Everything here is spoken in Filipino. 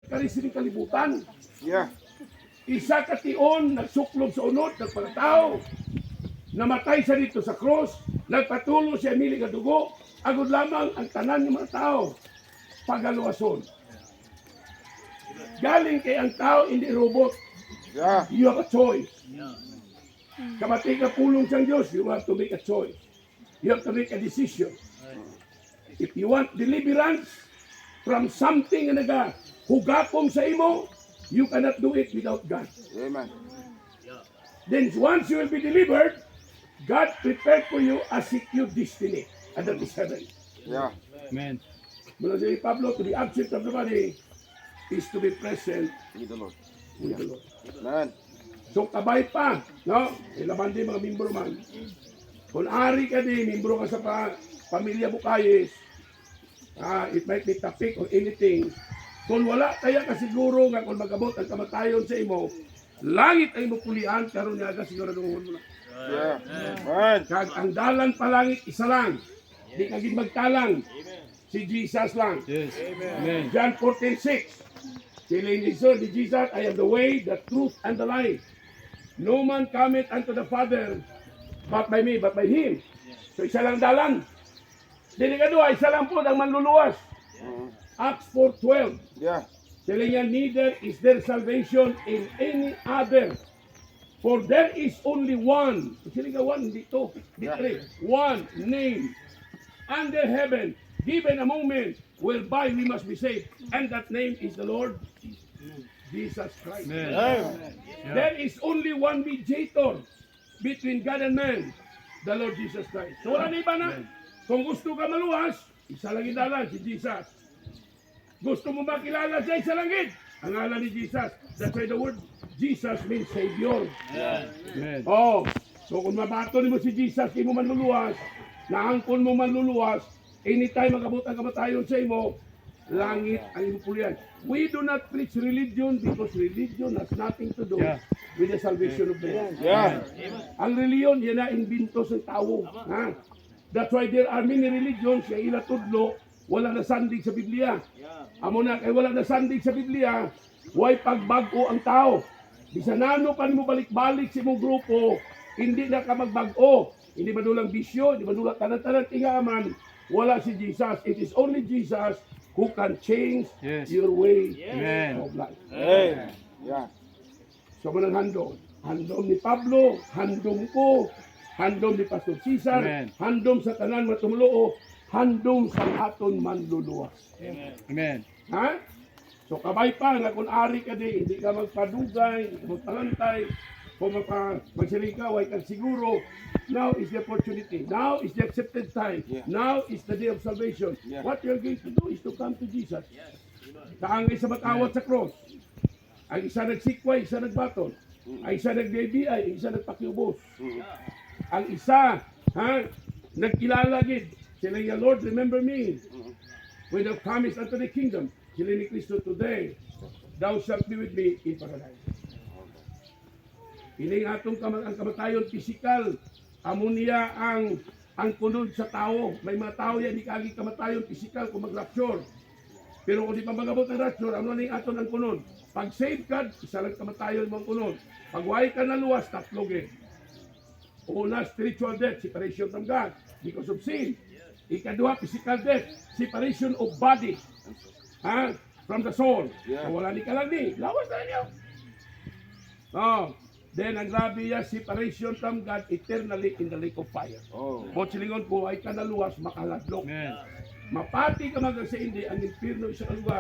karisining kalibutan. Yeah. Isa ka tion, nagsuklob sa unod, nagpatao. Namatay siya dito sa cross, nagpatulo siya mili ka dugo, agud lamang ang tanan ng mga tao, pagaluwason. Galing kay ang tao, hindi robot. Yeah. You have a choice. Kapatid ka pulong siyang Diyos, you have to make a choice. You have to make a decision. If you want deliverance from something na nagahugakong sa imo, you cannot do it without God. Amen. Then once you will be delivered, God prepared for you a secure destiny, and that is heaven. Yeah. Amen. Mula si Pablo, to be absent of the body is to be present With the Lord. with the Lord. Amen. So kabay pa, no? Ilaban din mga membro man. Kung ari ka din, membro ka sa pamilya Bukayes, it might be topic or anything. Kung wala kaya ka siguro nga kung magabot ang kamatayon sa imo, langit ay mupulian, karon nga siguraduhon mo na. Yeah. Amen. Kag ang dalan pa langit isa lang. Di kagid magtalang. Si Jesus lang. Yes. Amen. John 14:6. Sila ni Jesus, I am the way, the truth, and the life. No man cometh unto the Father but by me, but by Him. So isa lang dalan. Dili kadua, isa lang po ang manluluwas. Acts 4:12. Yeah. Sila niya, neither is there salvation in any other. For there is only one. Sila nga one, hindi to. Hindi three. One name under heaven, given among men, whereby we must be saved. And that name is the Lord Jesus Christ. Amen. There is only one mediator between God and man, the Lord Jesus Christ. So wala na iba na. Kung gusto ka maluwas, isa lang idalan, si Jesus. Gusto mo makilala siya, isa lang gid, ang ngalan ni Jesus. That's why the word Jesus means Savior. Amen. Oh, so kung mabato mo si Jesus, di mo manluluwas, naangkon mo manluluwas, anytime magabot ang kamatayon sa imo, langit ang imo pulian. We do not preach religion because religion has nothing to do with the salvation of man. Yeah. Ang reliyon, yan na imbento sa tao. Ha? That's why there are many religions, yung ila tudlo, wala na sandig sa Biblia. Amo na, kay wala na sandig sa Biblia, way pagbago ang tao. Bisan nano pa mo balik-balik sa imong grupo, hindi na ka magbago. Hindi madulang bisyo, hindi madulang tanan-tanan tingaman. Wala si Jesus. It is only Jesus who can change your way Amen. of life. Amen. Yeah. So manang handom. Handom ni Pablo, handom ko, handom ni Pastor Cesar, Amen. handom sa tanan matumuloo, handom sa aton manluluwas. Amen. Ha? So kabay pa nga kung ari ka di, hindi ka magpadugay, magpalantay, kung magsiling ka, way kang siguro. Now is the opportunity. Now is the accepted time. Yeah. Now is the day of salvation. Yeah. What you're going to do is to come to Jesus. Ang isa matawad sa cross. Ang isa nagsikway, isa nagbaton. Ang isa nag-BBI, ang isa nagpakiubos. Ang isa, nagkilala gid. Sila nga, Lord, remember me. When thou comest unto the kingdom, sila ni Kristo, today, thou shalt be with me in paradise. Ining atong ang kamatayon pisikal, amo niya ang kunod sa tao. May mga tao yan, di kagi kamatayon pisikal kung mag-rapture. Pero kung di pa magabot ang rapture, ano na yung aton ang kunod? Pag save ka, isa lang kamatayon mong kunod. Pag way ka naluwas, tatlo gid. Una, spiritual death, separation from God because of sin. Ikadua, physical death, separation of body from the soul. Yeah. So, wala ni ka lang ni, lawas na niyo. Oh. Then ang grabe niya, separation from God eternally in the lake of fire. Oh. Silingon ko ay kanaluwas makaladlok. Amen. Mapati ka magkasa hindi, ang impyerno sa lugar